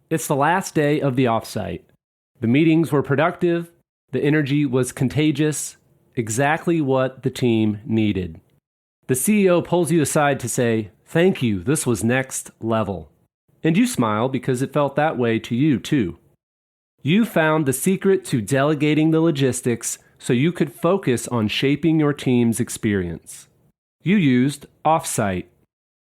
It's the last day of the offsite. The meetings were productive, the energy was contagious, exactly what the team needed. The CEO pulls you aside to say, "Thank you, this was next level." And you smile because it felt that way to you too. You found the secret to delegating the logistics so you could focus on shaping your team's experience. You used Offsite.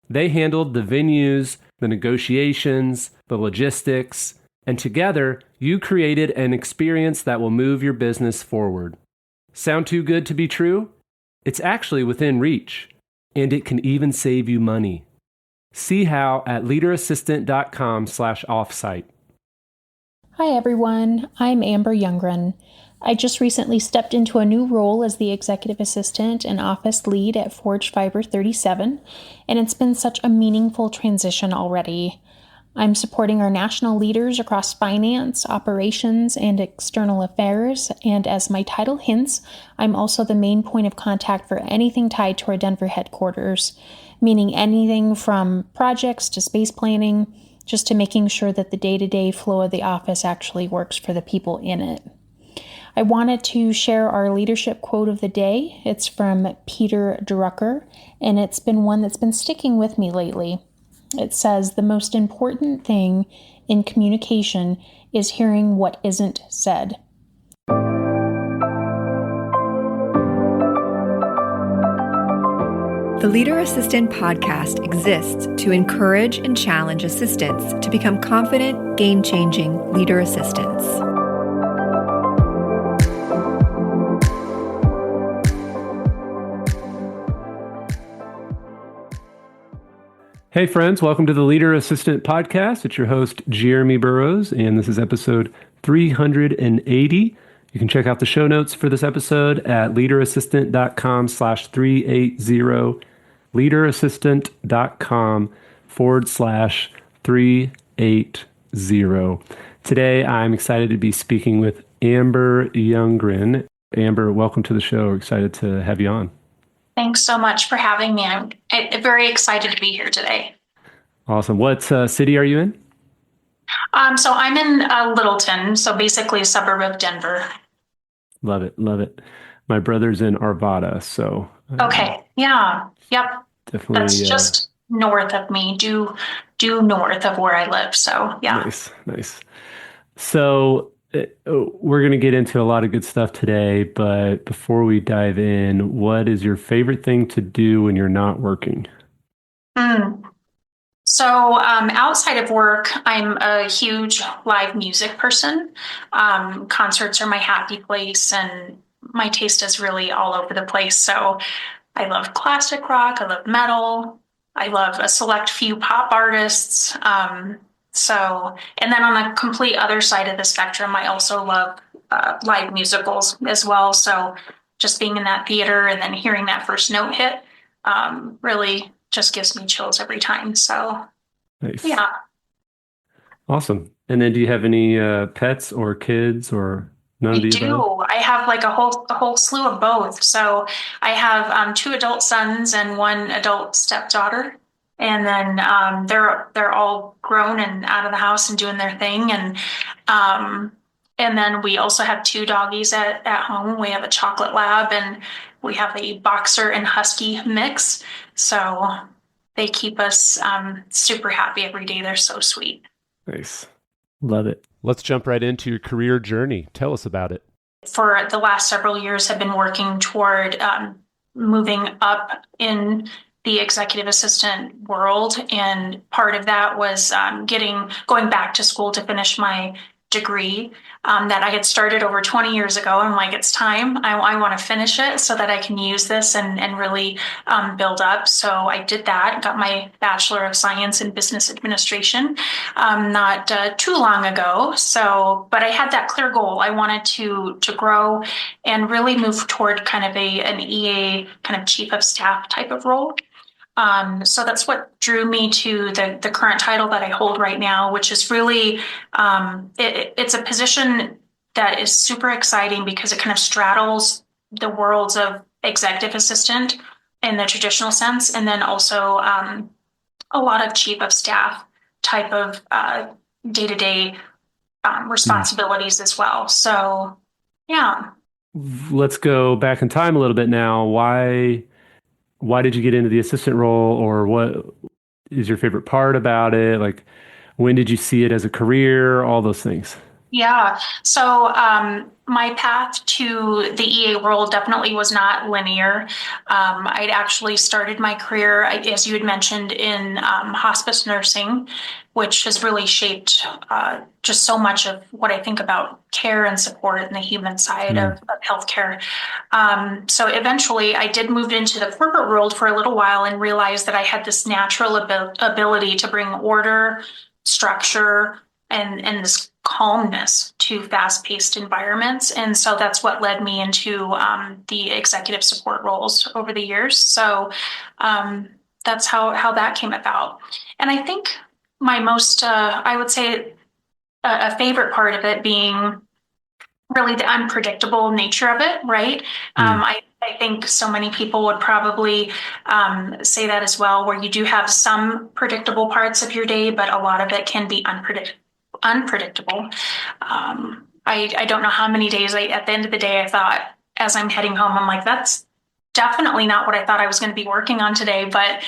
They handled the venues, the negotiations, the logistics, and together you created an experience that will move your business forward. Sound too good to be true? It's actually within reach, and it can even save you money. See how at leaderassistant.com/offsite. Hi everyone, I'm Amber Youngren. I just recently stepped into a new role as the executive assistant and office lead at Forge Fiber 37, and it's been such a meaningful transition already. I'm supporting our national leaders across finance, operations, and external affairs, and as my title hints, I'm also the main point of contact for anything tied to our Denver headquarters, meaning anything from projects to space planning, just to making sure that the day-to-day flow of the office actually works for the people in it. I wanted to share our leadership quote of the day. It's from Peter Drucker, and it's been one that's been sticking with me lately. It says, "The most important thing in communication is hearing what isn't said." The Leader Assistant podcast exists to encourage and challenge assistants to become confident, game-changing leader assistants. Hey friends, welcome to the Leader Assistant Podcast. It's your host, Jeremy Burrows, and this is episode 380. You can check out the show notes for this episode at leaderassistant.com/380, leaderassistant.com/380. Today, I'm excited to be speaking with Amber Youngren. Amber, welcome to the show. We're excited to have you on. Thanks so much for having me. I'm very excited to be here today. Awesome. What city are you in? So I'm in Littleton, so basically a suburb of Denver. Love it. Love it. My brother's in Arvada, so. Okay. Yeah. Yep. Definitely. That's just north of me, due north of where I live. So yeah. Nice. So we're going to get into a lot of good stuff today, but before we dive in, what is your favorite thing to do when you're not working? So outside of work, I'm a huge live music person. Concerts are my happy place, and my taste is really all over the place. So I love classic rock, I love metal, I love a select few pop artists. And then on the complete other side of the spectrum, I also love live musicals as well. So just being in that theater and then hearing that first note hit really just gives me chills every time. So, nice. Yeah. Awesome. And then do you have any pets or kids or none of the above? I do. I have like a whole slew of both. So I have 2 adult sons and 1 adult stepdaughter. And then they're all grown and out of the house and doing their thing. And then we also have 2 doggies at home. We have a chocolate lab and we have a boxer and husky mix. So they keep us super happy every day. They're so sweet. Nice. Love it. Let's jump right into your career journey. Tell us about it. For the last several years, have been working toward moving up in the executive assistant world. And part of that was going back to school to finish my degree that I had started over 20 years ago. I'm like, it's time. I want to finish it so that I can use this and really build up. So I did that, got my Bachelor of Science in Business Administration not too long ago. But I had that clear goal. I wanted to grow and really move toward kind of an EA, kind of chief of staff type of role. So that's what drew me to the current title that I hold right now, which is really, it's a position that is super exciting because it kind of straddles the worlds of executive assistant in the traditional sense, and then also a lot of chief of staff type of day-to-day responsibilities as well. So, yeah. Let's go back in time a little bit now. Why did you get into the assistant role, or what is your favorite part about it? Like, when did you see it as a career? All those things. Yeah. So my path to the EA world definitely was not linear. I'd actually started my career, as you had mentioned, in hospice nursing, which has really shaped just so much of what I think about care and support and the human side of healthcare. So eventually I did move into the corporate world for a little while and realized that I had this natural ability to bring order, structure, and this calmness to fast-paced environments. And so that's what led me into the executive support roles over the years. So that's how that came about. And I think my most, I would say, a favorite part of it being really the unpredictable nature of it, right? I think so many people would probably say that as well, where you do have some predictable parts of your day, but a lot of it can be unpredictable. I don't know how many days at the end of the day, I thought as I'm heading home, I'm like, that's definitely not what I thought I was going to be working on today, but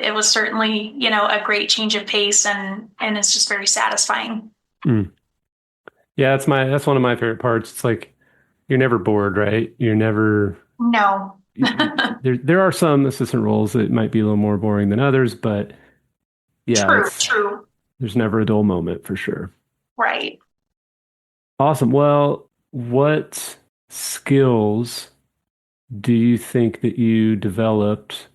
it was certainly, a great change of pace and it's just very satisfying. Yeah, that's one of my favorite parts. It's like you're never bored, right? You're never No. there are some assistant roles that might be a little more boring than others, but yeah, True. there's never a dull moment for sure. Right. Awesome. Well, what skills do you think that you developed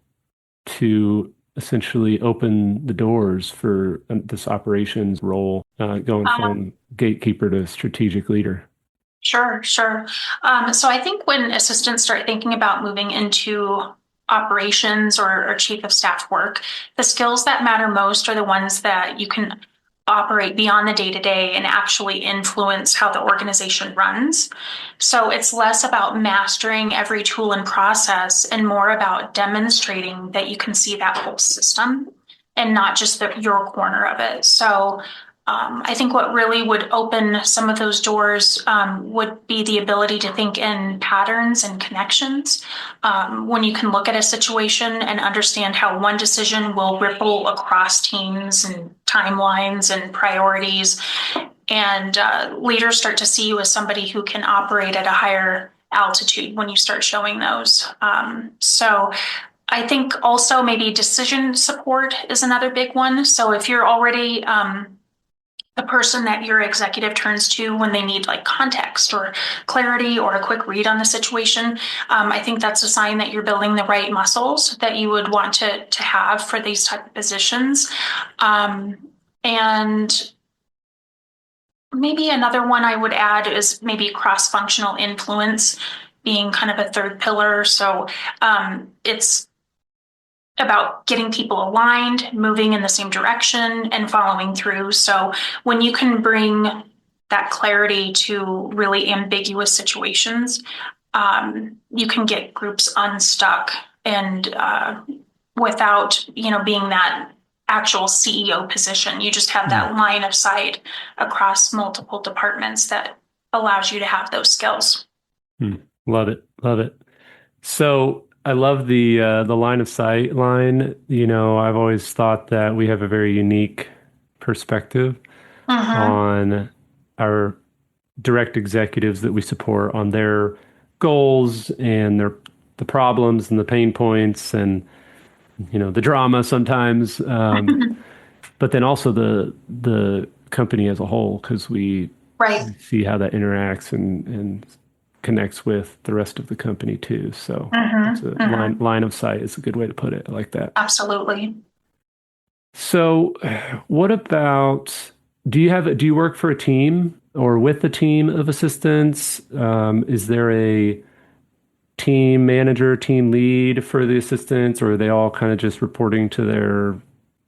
to essentially open the doors for this operations role, going from gatekeeper to strategic leader? Sure. So I think when assistants start thinking about moving into operations or chief of staff work, the skills that matter most are the ones that you can operate beyond the day to day and actually influence how the organization runs. So it's less about mastering every tool and process and more about demonstrating that you can see that whole system and not just your corner of it. So I think what really would open some of those doors would be the ability to think in patterns and connections. When you can look at a situation and understand how one decision will ripple across teams and timelines and priorities, and leaders start to see you as somebody who can operate at a higher altitude when you start showing those. So I think also maybe decision support is another big one. So if you're already the person that your executive turns to when they need like context or clarity or a quick read on the situation, I think that's a sign that you're building the right muscles that you would want to have for these type of positions. And maybe another one I would add is maybe cross-functional influence being kind of a third pillar. So it's about getting people aligned, moving in the same direction, and following through. So when you can bring that clarity to really ambiguous situations, you can get groups unstuck and without, being that actual CEO position. You just have that line of sight across multiple departments that allows you to have those skills. Love it. So I love the line of sight line. I've always thought that we have a very unique perspective on our direct executives that we support on their goals and the problems and the pain points and the drama sometimes, but then also the company as a whole, because we see how that interacts and connects with the rest of the company too. So it's a line of sight is a good way to put it. I like that. Absolutely. So what about, do you work for a team or with a team of assistants? Is there a team manager, team lead for the assistants, or are they all kind of just reporting to their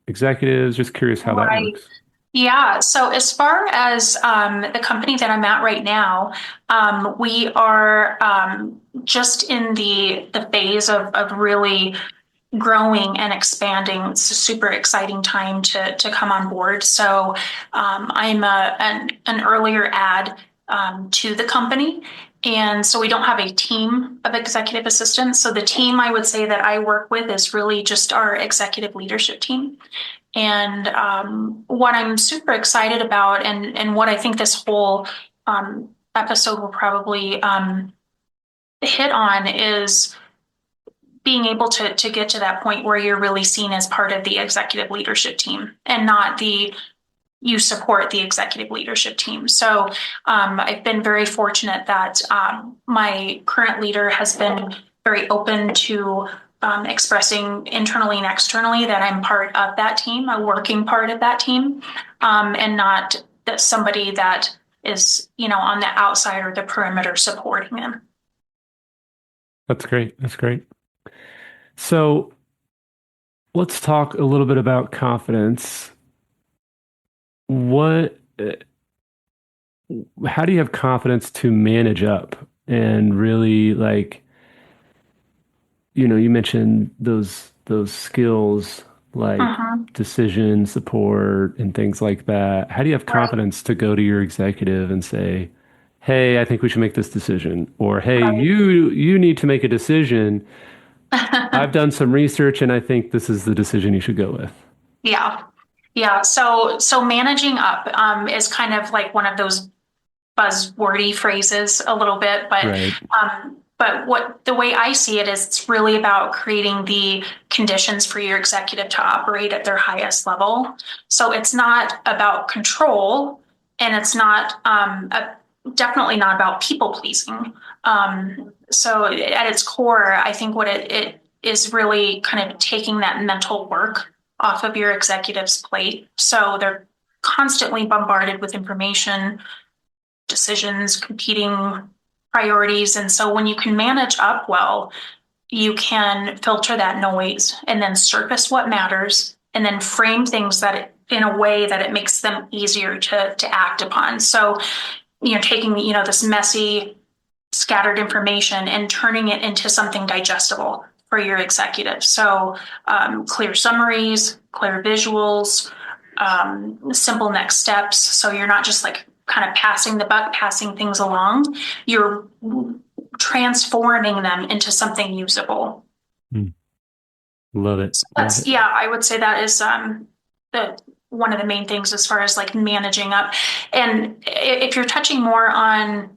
executives? Just curious how that works. Yeah. So as far as the company that I'm at right now, we are just in the phase of really growing and expanding. It's a super exciting time to come on board. So I'm an earlier add to the company. And so we don't have a team of executive assistants. So the team I would say that I work with is really just our executive leadership team. And what I'm super excited about, and what I think this whole episode will probably hit on, is being able to get to that point where you're really seen as part of the executive leadership team and not you support the executive leadership team. So I've been very fortunate that my current leader has been very open to expressing internally and externally that I'm part of that team, a working part of that team, and not that somebody that is, on the outside or the perimeter supporting them. That's great. That's great. So let's talk a little bit about confidence. How do you have confidence to manage up and really, like, you mentioned those skills like decision support and things like that. How do you have confidence to go to your executive and say, "Hey, I think we should make this decision," or "Hey, Right. you need to make a decision. I've done some research and I think this is the decision you should go with." Yeah. Yeah. So managing up is kind of like one of those buzzwordy phrases a little bit, Right. but what the way I see it is it's really about creating the conditions for your executive to operate at their highest level. So it's not about control, and it's not definitely not about people pleasing. So at its core, I think what it is really kind of taking that mental work off of your executive's plate. So they're constantly bombarded with information, decisions, competing priorities. And so when you can manage up well, you can filter that noise and then surface what matters and then frame things in a way that it makes them easier to act upon. So, taking, this messy, scattered information and turning it into something digestible for your executive. So clear summaries, clear visuals, simple next steps. So you're not just like kind of passing the buck, passing things along. You're transforming them into something usable. Love it. I would say that is one of the main things as far as like managing up. And if you're touching more on,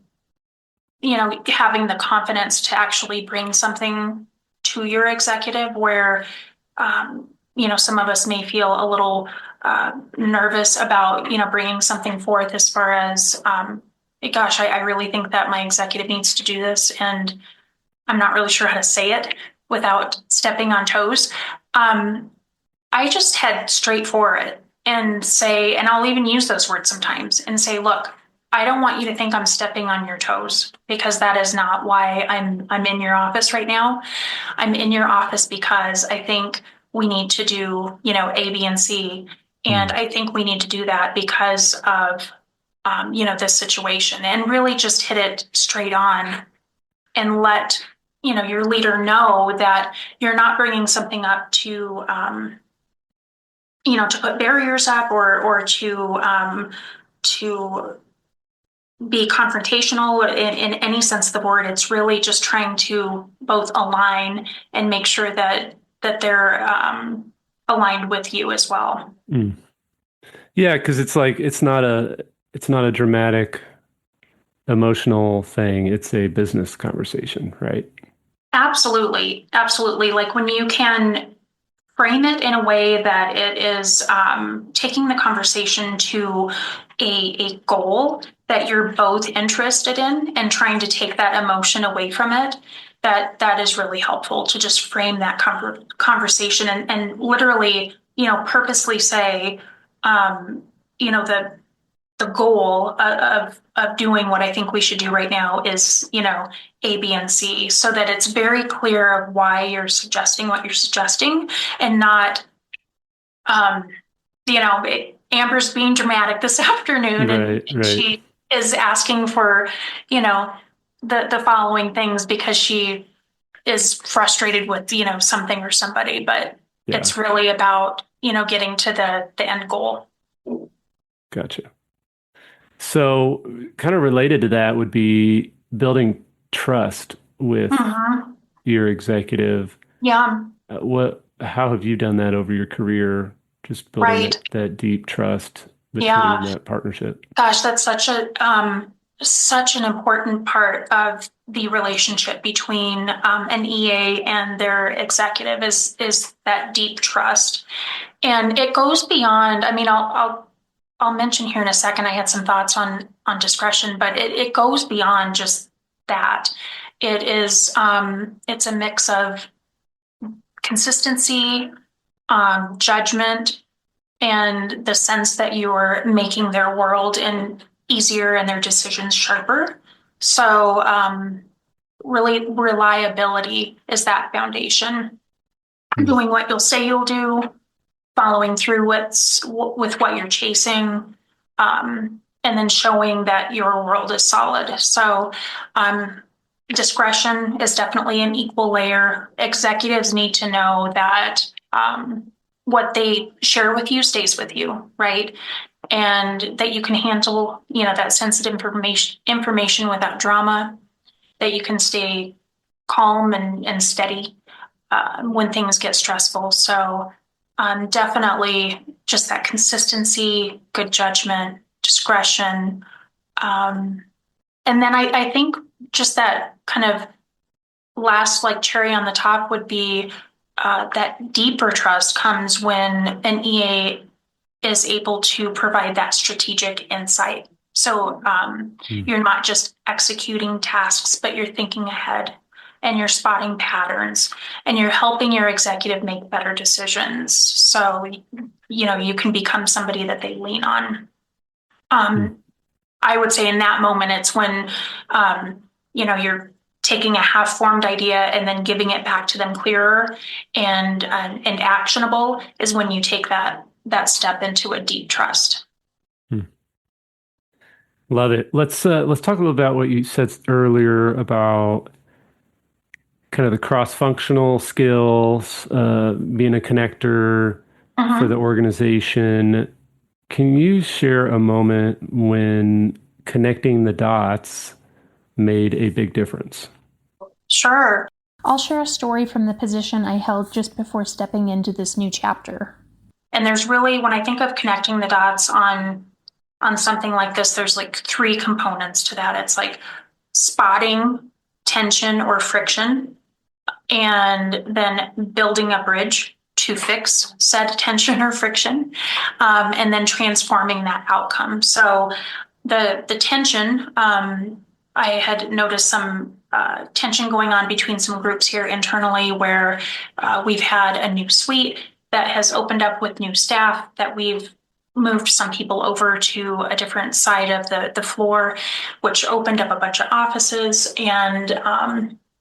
having the confidence to actually bring something to your executive where, some of us may feel a little nervous about, bringing something forth as far as, gosh, I really think that my executive needs to do this, and I'm not really sure how to say it without stepping on toes. I just head straight for it and say, and I'll even use those words sometimes and say, look, I don't want you to think I'm stepping on your toes, because that is not why I'm in your office right now. I'm in your office because I think we need to do, A, B, and C. And I think we need to do that because of, this situation, and really just hit it straight on and let, your leader know that you're not bringing something up to, to put barriers up or to be confrontational in any sense of the word. It's really just trying to both align and make sure that they're aligned with you as well. Yeah, because it's like it's not a dramatic emotional thing. It's a business conversation, right? Absolutely. Absolutely. Like when you can frame it in a way that it is taking the conversation to a goal that you're both interested in and trying to take that emotion away from it, that is really helpful to just frame that conversation and literally, purposely say, the goal of doing what I think we should do right now is, A, B, and C, so that it's very clear of why you're suggesting what you're suggesting, and not, Amber's being dramatic this afternoon, and she is asking for, the following things because she is frustrated with, something or somebody, but Yeah. it's really about, getting to the end goal. Gotcha. So kind of related to that would be building trust with your executive. Yeah, How have you done that over your career? Just building right. that deep trust Yeah. between that partnership. Gosh, that's such an important part of the relationship between an EA and their executive is that deep trust, and it goes beyond. I mean, I'll mention here in a second. I had some thoughts on discretion, but it goes beyond just that. It's a mix of consistency, judgment, and the sense that you're making their world easier and their decisions sharper. So, really, reliability is that foundation. Doing what you'll say you'll do, following through with what you're chasing, and then showing that your world is solid. So, discretion is definitely an equal layer. Executives need to know that what they share with you stays with you, right? And that you can handle, that sensitive information without drama, that you can stay calm and steady when things get stressful. So definitely just that consistency, good judgment, discretion. And then I think just that kind of last like cherry on the top would be that deeper trust comes when an EA is able to provide that strategic insight. So you're not just executing tasks, but you're thinking ahead and you're spotting patterns and you're helping your executive make better decisions. So, you can become somebody that they lean on. I would say in that moment, it's when, you're taking a half-formed idea and then giving it back to them clearer and actionable is when you take that step into a deep trust. Love it. Let's talk a little about what you said earlier about kind of the cross-functional skills, being a connector for the organization. Can you share a moment when connecting the dots made a big difference? Sure. I'll share a story from the position I held just before stepping into this new chapter. And there's really, when I think of connecting the dots on something like this, there's like three components to that. It's like spotting tension or friction, and then building a bridge to fix said tension or friction, and then transforming that outcome. So the tension, I had noticed some tension going on between some groups here internally where we've had a new suite that has opened up with new staff, that we've moved some people over to a different side of the floor, which opened up a bunch of offices. And,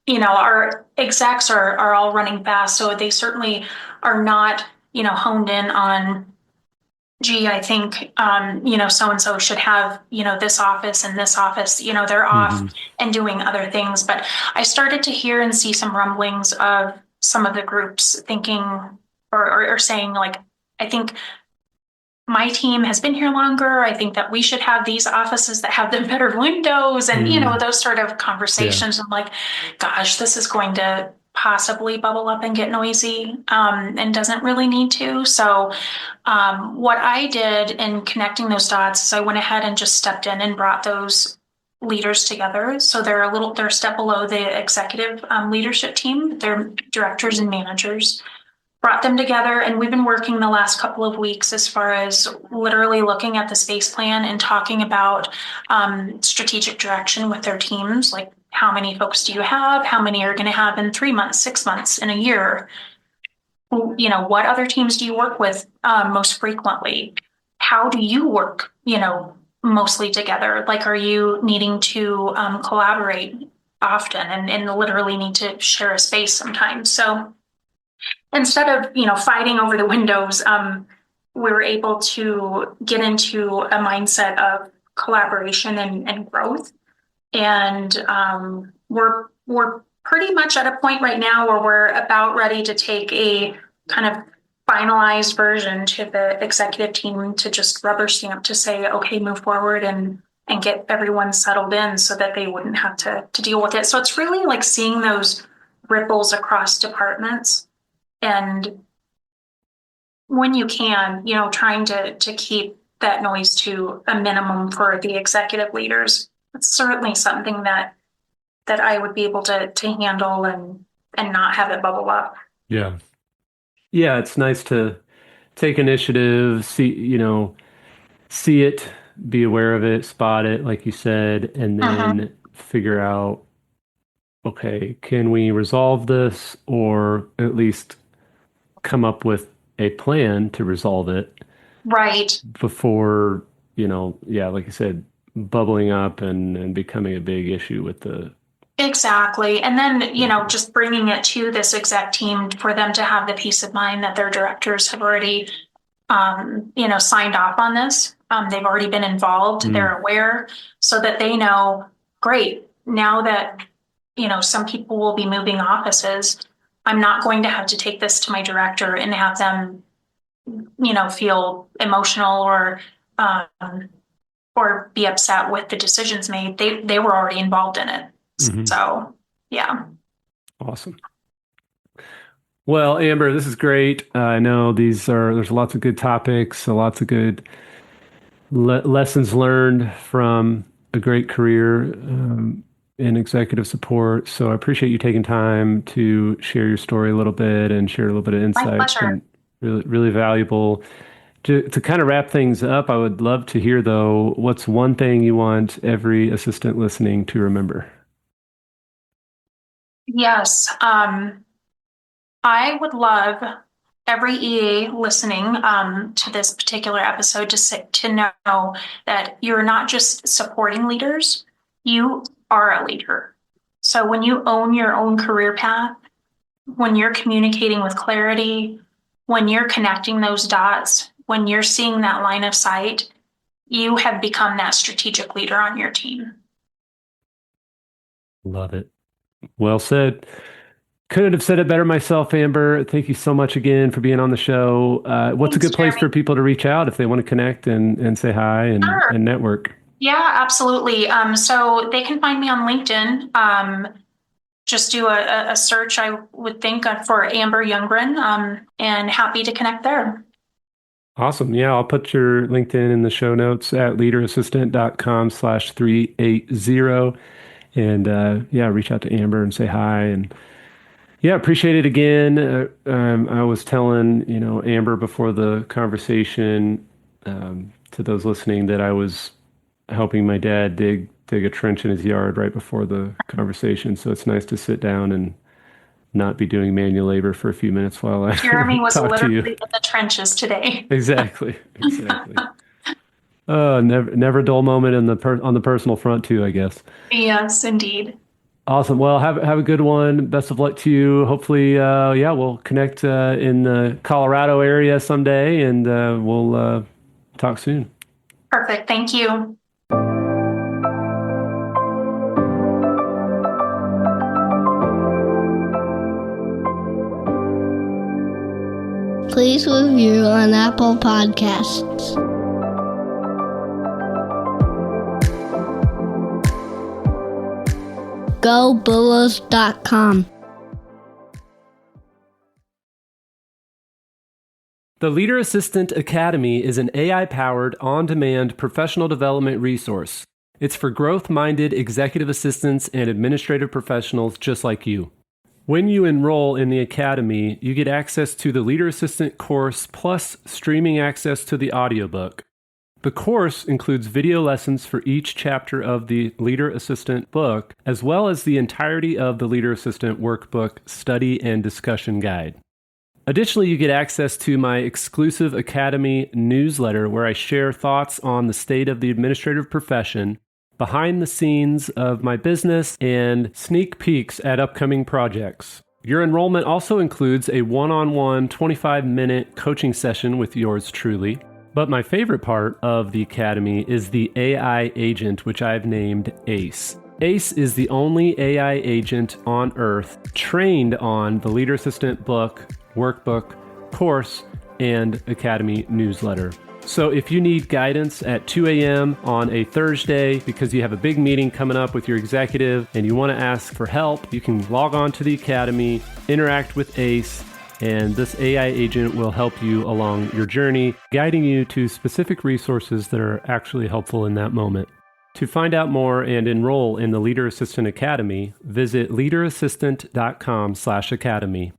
our execs are all running fast. So they certainly are not, honed in on, gee, I think, so-and-so should have, this office and this office, they're off and doing other things. But I started to hear and see some rumblings of some of the groups thinking or saying, like, I think my team has been here longer. I think that we should have these offices that have the better windows and, those sort of conversations. I'm like, gosh, this is going to possibly bubble up and get noisy, and doesn't really need to. So what I did in connecting those dots is I went ahead and just stepped in and brought those leaders together. So they're a step below the executive leadership team. They're directors and managers. Brought them together, and we've been working the last couple of weeks as far as literally looking at the space plan and talking about strategic direction with their teams. Like, how many folks do you have? How many are going to have in 3 months, 6 months, in a year? What other teams do you work with most frequently? How do you work, mostly together? Like, are you needing to collaborate often and literally need to share a space sometimes? So instead of, fighting over the windows, we were able to get into a mindset of collaboration and growth. And we're pretty much at a point right now where we're about ready to take a kind of finalized version to the executive team to just rubber stamp to say, okay, move forward and get everyone settled in so that they wouldn't have to deal with it. So it's really like seeing those ripples across departments, and when you can, trying to keep that noise to a minimum for the executive leaders. It's certainly something that I would be able to handle and not have it bubble up. Yeah. Yeah, it's nice to take initiative, see it, be aware of it, spot it, like you said, and then figure out, okay, can we resolve this or at least come up with a plan to resolve it Right. before, like you said, bubbling up and becoming a big issue with the. Exactly. And then, just bringing it to this exec team for them to have the peace of mind that their directors have already, signed off on this. They've already been involved. They're aware so that they know, great, now that, some people will be moving offices, I'm not going to have to take this to my director and have them, feel emotional or be upset with the decisions made. They were already involved in it. So, yeah. Awesome. Well, Amber, this is great. I know there's lots of good topics, lots of good lessons learned from a great career in executive support. So I appreciate you taking time to share your story a little bit and share a little bit of insight. My pleasure. And really, really valuable. To kind of wrap things up, I would love to hear, though, what's one thing you want every assistant listening to remember? Yes. I would love every EA listening to this particular episode to know that you're not just supporting leaders, you are a leader. So when you own your own career path, when you're communicating with clarity, when you're connecting those dots, when you're seeing that line of sight, you have become that strategic leader on your team. Love it. Well said. Couldn't have said it better myself, Amber. Thank you so much again for being on the show. What's Thanks, a good place Jeremy. for people to reach out if they want to connect and say hi Sure. and network? Yeah, absolutely. So they can find me on LinkedIn. Just do a search, I would think, for Amber Youngren, and happy to connect there. Awesome. Yeah, I'll put your LinkedIn in the show notes at leaderassistant.com/380. And reach out to Amber and say hi. And yeah, appreciate it again. I was telling, Amber before the conversation to those listening that I was helping my dad dig a trench in his yard right before the conversation. So it's nice to sit down and not be doing manual labor for a few minutes while I Jeremy was talk to you. literally in the trenches today. Exactly. Never a dull moment on the personal front too, I guess. Yes, indeed. Awesome. Well, have a good one. Best of luck to you. Hopefully, we'll connect in the Colorado area someday, and we'll talk soon. Perfect. Thank you. Please review on Apple Podcasts. GoBulls.com. The Leader Assistant Academy is an AI-powered, on-demand professional development resource. It's for growth-minded executive assistants and administrative professionals just like you. When you enroll in the Academy, you get access to the Leader Assistant course plus streaming access to the audiobook. The course includes video lessons for each chapter of the Leader Assistant book, as well as the entirety of the Leader Assistant workbook study and discussion guide. Additionally, you get access to my exclusive Academy newsletter where I share thoughts on the state of the administrative profession, behind the scenes of my business, and sneak peeks at upcoming projects. Your enrollment also includes a one-on-one 25-minute coaching session with yours truly. But my favorite part of the Academy is the AI agent, which I've named ACE. ACE is the only AI agent on Earth trained on the Leader Assistant book, workbook, course, and Academy newsletter. So if you need guidance at 2 a.m. on a Thursday because you have a big meeting coming up with your executive and you want to ask for help, you can log on to the Academy, interact with ACE, and this AI agent will help you along your journey, guiding you to specific resources that are actually helpful in that moment. To find out more and enroll in the Leader Assistant Academy, visit leaderassistant.com/academy.